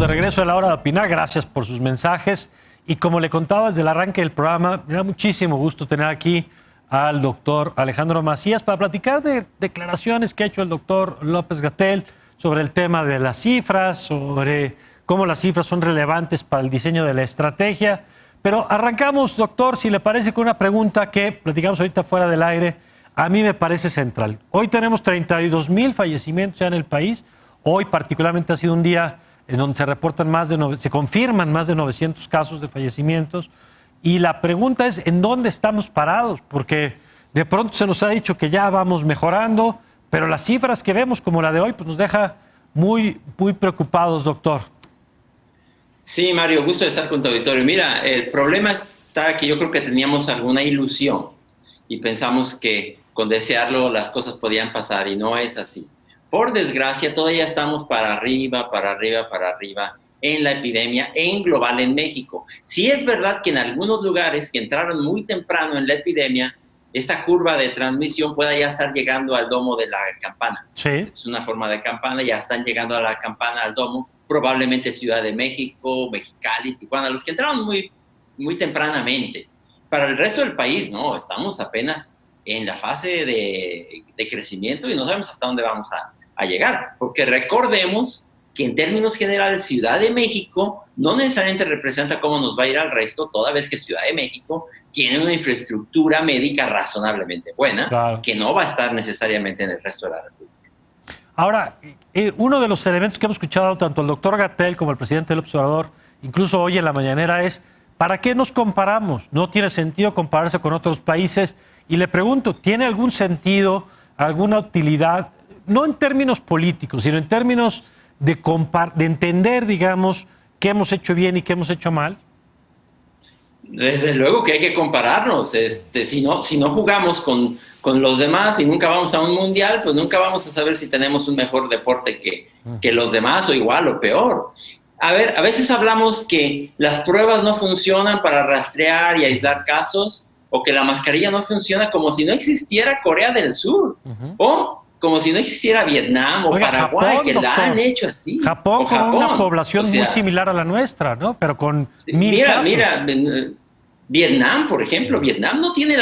de regreso a la hora de opinar. Gracias por sus mensajes. Y como le contaba desde el arranque del programa, me da muchísimo gusto tener aquí al doctor Alejandro Macías para platicar de declaraciones que ha hecho el doctor López-Gatell sobre el tema de las cifras, sobre cómo las cifras son relevantes para el diseño de la estrategia. Pero arrancamos, doctor, si le parece, con una pregunta que platicamos ahorita fuera del aire. A mí me parece central. Hoy tenemos 32,000 fallecimientos ya en el país. Hoy particularmente ha sido un día en donde se reportan se confirman más de 900 casos de fallecimientos. Y la pregunta es, ¿en dónde estamos parados? Porque de pronto se nos ha dicho que ya vamos mejorando, pero las cifras que vemos, como la de hoy, pues nos deja muy, muy preocupados, doctor. Sí, Mario, gusto de estar con tu auditorio. Mira, el problema está que yo creo que teníamos alguna ilusión y pensamos que con desearlo las cosas podían pasar y no es así. Por desgracia, todavía estamos para arriba en la epidemia, en global en México. Sí es verdad que en algunos lugares que entraron muy temprano en la epidemia, esta curva de transmisión pueda ya estar llegando al domo de la campana. Sí. Es una forma de campana, ya están llegando a la campana, al domo, probablemente Ciudad de México, Mexicali, Tijuana, los que entraron muy, muy tempranamente. Para el resto del país, no, estamos apenas en la fase de crecimiento y no sabemos hasta dónde vamos a llegar, porque recordemos que en términos generales Ciudad de México no necesariamente representa cómo nos va a ir al resto, toda vez que Ciudad de México tiene una infraestructura médica razonablemente buena, claro, que no va a estar necesariamente en el resto de la República. Ahora, uno de los elementos que hemos escuchado tanto el doctor Gatell como el presidente del observador, incluso hoy en la mañanera, es ¿para qué nos comparamos? No tiene sentido compararse con otros países. Y le pregunto, ¿tiene algún sentido, alguna utilidad, no en términos políticos, sino en términos de entender, digamos, qué hemos hecho bien y qué hemos hecho mal? Desde luego que hay que compararnos. Si no jugamos con los demás y nunca vamos a un mundial, pues nunca vamos a saber si tenemos un mejor deporte que los demás, o igual o peor. A ver, a veces hablamos que las pruebas no funcionan para rastrear y aislar casos, o que la mascarilla no funciona, como si no existiera Corea del Sur, o como si no existiera Vietnam o Paraguay, Japón, que la han hecho así. Japón con una población muy similar a la nuestra, ¿no? Pero con 1000 casos. Mira, Vietnam, por ejemplo, Vietnam no tiene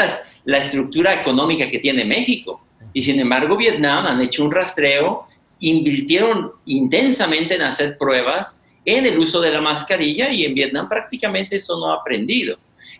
la estructura económica que tiene México. Y sin embargo, Vietnam han hecho un rastreo, invirtieron intensamente en hacer pruebas, en el uso de la mascarilla, y en Vietnam prácticamente esto no ha aprendido.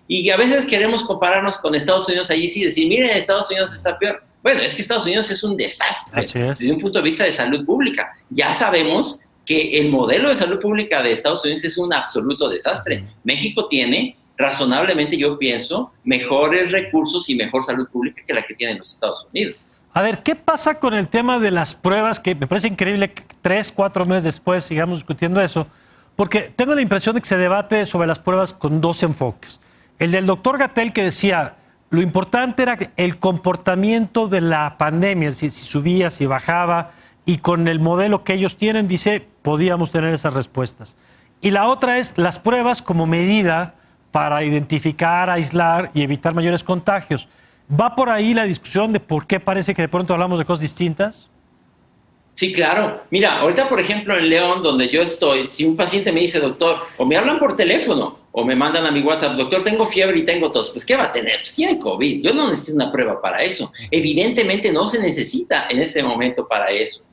Y a veces queremos compararnos con Estados Unidos allí sí decir, miren, Estados Unidos está peor. Bueno, es que Estados Unidos es un desastre desde un punto de vista de salud pública. Ya sabemos que el modelo de salud pública de Estados Unidos es un absoluto desastre. México tiene, razonablemente yo pienso, mejores recursos y mejor salud pública que la que tienen los Estados Unidos. A ver, ¿qué pasa con el tema de las pruebas? Que me parece increíble que 3, 4 meses después sigamos discutiendo eso, porque tengo la impresión de que se debate sobre las pruebas con dos enfoques. El del doctor Gatell, que decía, lo importante era el comportamiento de la pandemia, si subía, si bajaba, y con el modelo que ellos tienen, dice, podíamos tener esas respuestas. Y la otra es las pruebas como medida para identificar, aislar y evitar mayores contagios. ¿Va por ahí la discusión de por qué parece que de pronto hablamos de cosas distintas? Sí, claro. Mira, ahorita, por ejemplo, en León, donde yo estoy, si un paciente me dice, doctor, o me hablan por teléfono, o me mandan a mi WhatsApp, doctor, tengo fiebre y tengo tos, pues ¿qué va a tener? Pues sí hay COVID, yo no necesito una prueba para eso. Evidentemente no se necesita en este momento para eso.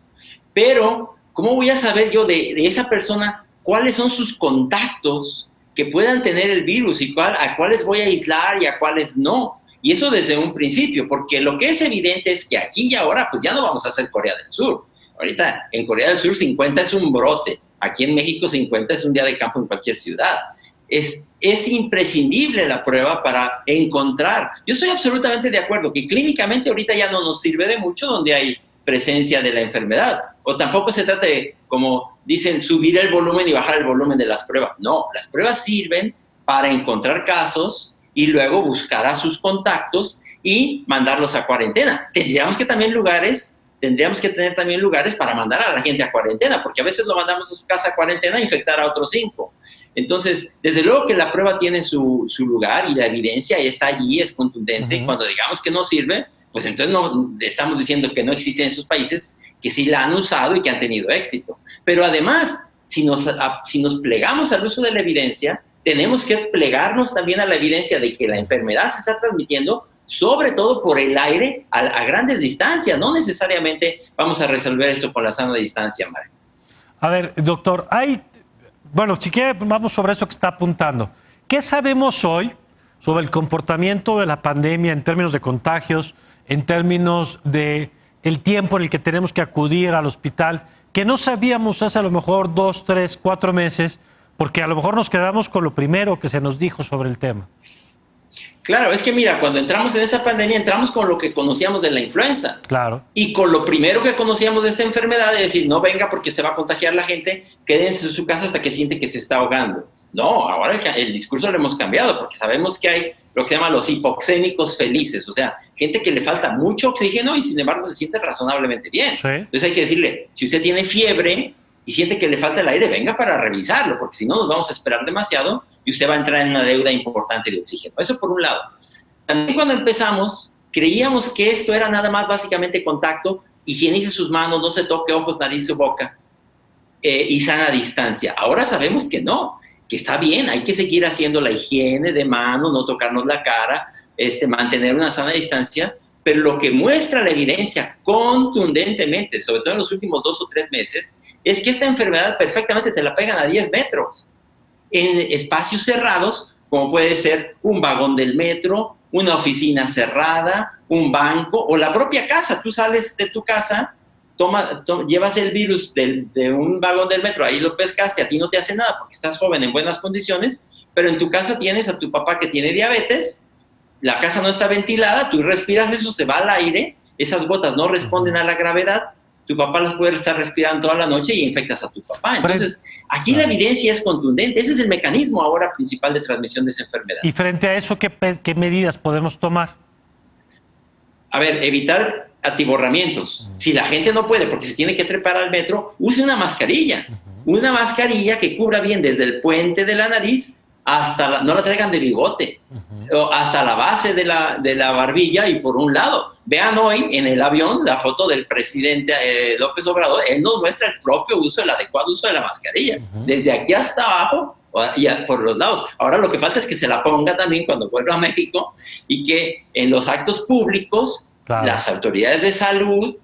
Pero, ¿cómo voy a saber yo de esa persona cuáles son sus contactos que puedan tener el virus y a cuáles voy a aislar y a cuáles no? Y eso desde un principio, porque lo que es evidente es que aquí y ahora, pues ya no vamos a hacer Corea del Sur. Ahorita en Corea del Sur 50 es un brote, aquí en México 50 es un día de campo en cualquier ciudad. Es imprescindible la prueba para encontrar. Yo estoy absolutamente de acuerdo que clínicamente ahorita ya no nos sirve de mucho donde hay presencia de la enfermedad, o tampoco se trata de, como dicen, subir el volumen y bajar el volumen de las pruebas. No, las pruebas sirven para encontrar casos y luego buscar a sus contactos y mandarlos a cuarentena. Tendríamos que tener también lugares para mandar a la gente a cuarentena, porque a veces lo mandamos a su casa a cuarentena e infectar a otros 5. Entonces, desde luego que la prueba tiene su lugar y la evidencia está allí, es contundente. Y cuando digamos que no sirve, pues entonces no estamos diciendo que no existen esos países que sí la han usado y que han tenido éxito. Pero además, si nos plegamos al uso de la evidencia, tenemos que plegarnos también a la evidencia de que la enfermedad se está transmitiendo, sobre todo por el aire, a grandes distancias. No necesariamente vamos a resolver esto con la sana distancia, Mario. A ver, doctor, bueno, si quiere, vamos sobre eso que está apuntando. ¿Qué sabemos hoy sobre el comportamiento de la pandemia en términos de contagios, en términos de el tiempo en el que tenemos que acudir al hospital, que no sabíamos hace a lo mejor 2, 3, 4 meses, porque a lo mejor nos quedamos con lo primero que se nos dijo sobre el tema? Claro, es que mira, cuando entramos en esta pandemia, entramos con lo que conocíamos de la influenza. Claro. Y con lo primero que conocíamos de esta enfermedad, es decir, no venga porque se va a contagiar la gente, quédense en su casa hasta que siente que se está ahogando. No, ahora el discurso lo hemos cambiado, porque sabemos que hay lo que se llama los hipoxémicos felices, o sea, gente que le falta mucho oxígeno y sin embargo se siente razonablemente bien. Sí. Entonces hay que decirle, si usted tiene fiebre y siente que le falta el aire, venga para revisarlo, porque si no nos vamos a esperar demasiado y usted va a entrar en una deuda importante de oxígeno. Eso por un lado. También cuando empezamos, creíamos que esto era nada más básicamente contacto, higienice sus manos, no se toque ojos, nariz o boca, y sana distancia. Ahora sabemos que no, que está bien, hay que seguir haciendo la higiene de manos, no tocarnos la cara, mantener una sana distancia, pero lo que muestra la evidencia contundentemente, sobre todo en los últimos 2 o 3 meses, es que esta enfermedad perfectamente te la pegan a 10 metros, en espacios cerrados, como puede ser un vagón del metro, una oficina cerrada, un banco o la propia casa. Tú sales de tu casa, llevas el virus de un vagón del metro, ahí lo pescaste, a ti no te hace nada porque estás joven, en buenas condiciones, pero en tu casa tienes a tu papá que tiene diabetes, la casa no está ventilada, tú respiras eso, se va al aire, esas gotas no responden a la gravedad, tu papá las puede estar respirando toda la noche y infectas a tu papá. Entonces, aquí la evidencia es contundente. Ese es el mecanismo ahora principal de transmisión de esa enfermedad. Y frente a eso, ¿qué medidas podemos tomar? A ver, evitar atiborramientos. Si la gente no puede porque se tiene que trepar al metro, use una mascarilla. Una mascarilla que cubra bien desde el puente de la nariz hasta no la traigan de bigote, hasta la base de la barbilla y por un lado. Vean hoy en el avión la foto del presidente López Obrador, él nos muestra el propio uso, el adecuado uso de la mascarilla, desde aquí hasta abajo y por los lados. Ahora lo que falta es que se la ponga también cuando vuelva a México y que en los actos públicos, claro, las autoridades de salud,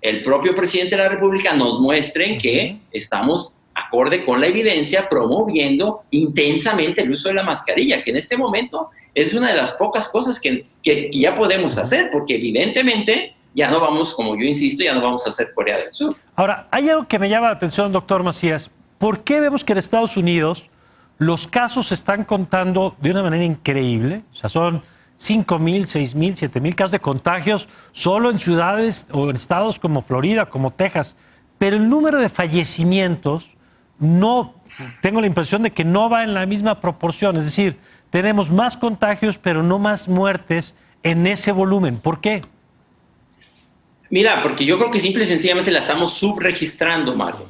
el propio presidente de la República nos muestren que estamos acorde con la evidencia, promoviendo intensamente el uso de la mascarilla, que en este momento es una de las pocas cosas que ya podemos hacer, porque evidentemente ya no vamos, como yo insisto, ya no vamos a hacer Corea del Sur. Ahora, hay algo que me llama la atención, doctor Macías. ¿Por qué vemos que en Estados Unidos los casos se están contando de una manera increíble? O sea, son 5,000, 6,000, 7,000 casos de contagios solo en ciudades o en estados como Florida, como Texas, pero el número de fallecimientos no, tengo la impresión de que no va en la misma proporción. Es decir, tenemos más contagios, pero no más muertes en ese volumen. ¿Por qué? Mira, porque yo creo que simple y sencillamente la estamos subregistrando, Mario.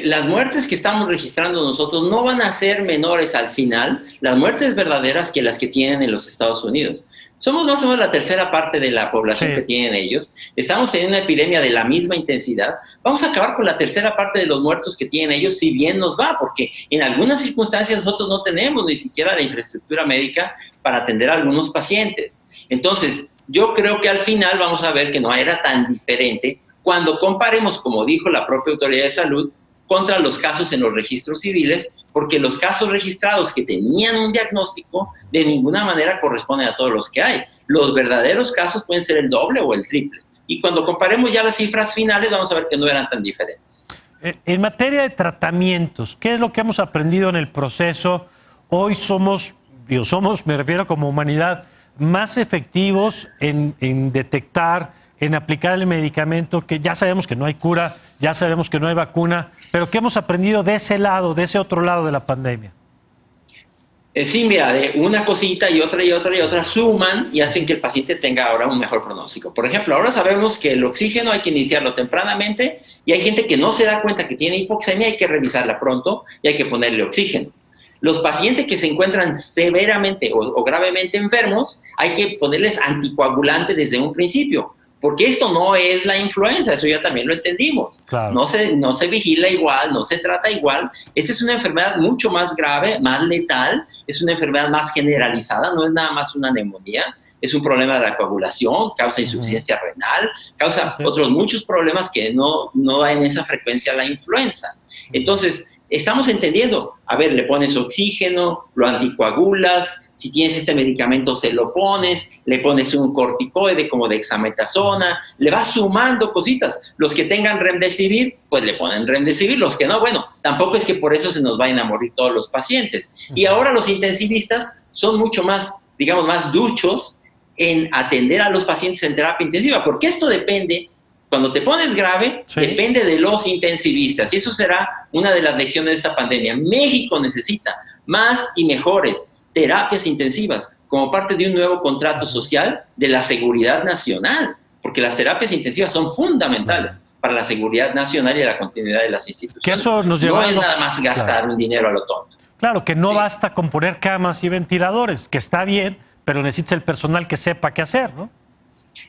Las muertes que estamos registrando nosotros no van a ser menores al final, las muertes verdaderas, que las que tienen en los Estados Unidos. Somos más o menos la tercera parte de la población que tienen ellos. Estamos teniendo una epidemia de la misma intensidad. Vamos a acabar con la tercera parte de los muertos que tienen ellos, si bien nos va, porque en algunas circunstancias nosotros no tenemos ni siquiera la infraestructura médica para atender a algunos pacientes. Entonces, yo creo que al final vamos a ver que no era tan diferente cuando comparemos, como dijo la propia Autoridad de Salud, contra los casos en los registros civiles, porque los casos registrados que tenían un diagnóstico de ninguna manera corresponden a todos los que hay. Los verdaderos casos pueden ser el doble o el triple. Y cuando comparemos ya las cifras finales, vamos a ver que no eran tan diferentes. En materia de tratamientos, ¿qué es lo que hemos aprendido en el proceso? Hoy somos, me refiero como humanidad, más efectivos en detectar, en aplicar el medicamento, que ya sabemos que no hay cura, ya sabemos que no hay vacuna, pero ¿qué hemos aprendido de ese lado, de ese otro lado de la pandemia? Sí, mira, de una cosita y otra y otra y otra suman y hacen que el paciente tenga ahora un mejor pronóstico. Por ejemplo, ahora sabemos que el oxígeno hay que iniciarlo tempranamente y hay gente que no se da cuenta que tiene hipoxemia, hay que revisarla pronto y hay que ponerle oxígeno. Los pacientes que se encuentran severamente o gravemente enfermos, hay que ponerles anticoagulante desde un principio, porque esto no es la influenza, eso ya también lo entendimos. Claro. No se vigila igual, no se trata igual. Esta es una enfermedad mucho más grave, más letal, es una enfermedad más generalizada, no es nada más una neumonía, es un problema de la coagulación, causa insuficiencia renal, causa otros muchos problemas que no da en esa frecuencia la influenza. Entonces, estamos entendiendo, a ver, le pones oxígeno, lo anticoagulas, si tienes este medicamento se lo pones, le pones un corticoide como dexametasona, le vas sumando cositas. Los que tengan remdesivir, pues le ponen remdesivir, los que no, bueno, tampoco es que por eso se nos vayan a morir todos los pacientes. Y ahora los intensivistas son mucho más, digamos, más duchos en atender a los pacientes en terapia intensiva, porque esto depende. Cuando te pones grave, depende de los intensivistas. Y eso será una de las lecciones de esta pandemia. México necesita más y mejores terapias intensivas como parte de un nuevo contrato social de la seguridad nacional, porque las terapias intensivas son fundamentales para la seguridad nacional y la continuidad de las instituciones. Que eso nos lleva no es nada más gastar un dinero a lo tonto. Claro, que no basta con poner camas y ventiladores, que está bien, pero necesitas el personal que sepa qué hacer, ¿no?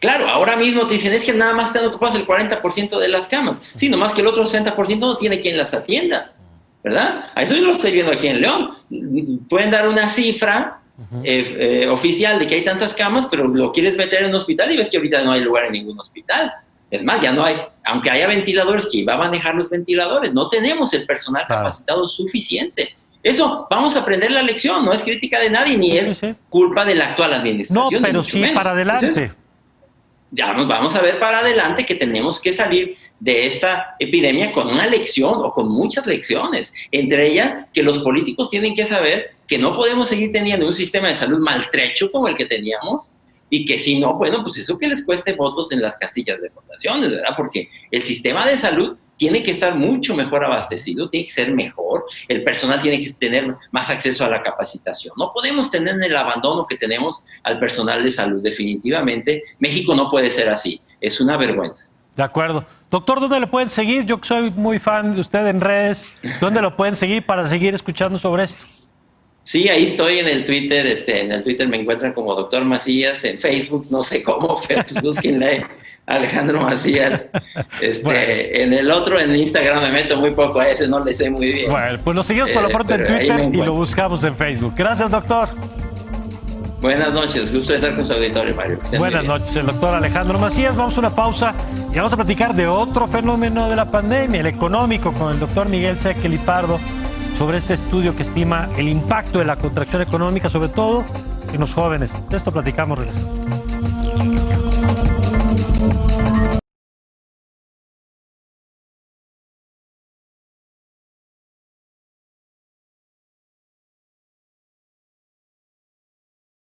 Claro, ahora mismo te dicen, es que nada más están ocupadas el 40% de las camas. Sí, nomás que el otro 60% no tiene quien las atienda, ¿verdad? A eso yo lo estoy viendo aquí en León. Pueden dar una cifra oficial de que hay tantas camas, pero lo quieres meter en un hospital y ves que ahorita no hay lugar en ningún hospital. Es más, ya no hay, aunque haya ventiladores, ¿quién va a manejar los ventiladores? No tenemos el personal capacitado suficiente. Eso, vamos a aprender la lección, no es crítica de nadie, ni es culpa de la actual administración. No, pero sí menos. Para adelante. Entonces, ya nos vamos a ver para adelante que tenemos que salir de esta epidemia con una lección o con muchas lecciones. Entre ellas, que los políticos tienen que saber que no podemos seguir teniendo un sistema de salud maltrecho como el que teníamos y que si no, bueno, pues eso que les cueste votos en las casillas de votaciones, ¿verdad? Porque el sistema de salud tiene que estar mucho mejor abastecido, tiene que ser mejor, el personal tiene que tener más acceso a la capacitación. No podemos tener el abandono que tenemos al personal de salud, definitivamente. México no puede ser así, es una vergüenza. De acuerdo. Doctor, ¿dónde le pueden seguir? Yo soy muy fan de usted en redes. ¿Dónde lo pueden seguir para seguir escuchando sobre esto? Sí, ahí estoy en el Twitter, en el Twitter me encuentran como Dr. Macías, en Facebook no sé cómo, pero búsquenle Alejandro Macías. Bueno. En el otro, en Instagram me meto muy poco, a ese no le sé muy bien. Bueno, pues lo seguimos por lo pronto en Twitter y lo buscamos en Facebook. Gracias, doctor. Buenas noches, gusto de estar con su auditorio, Mario. Buenas noches, el doctor Alejandro Macías. Vamos a una pausa y vamos a platicar de otro fenómeno de la pandemia, el económico, con el doctor Miguel Sequel y Pardo, sobre este estudio que estima el impacto de la contracción económica, sobre todo en los jóvenes. De esto platicamos regresando.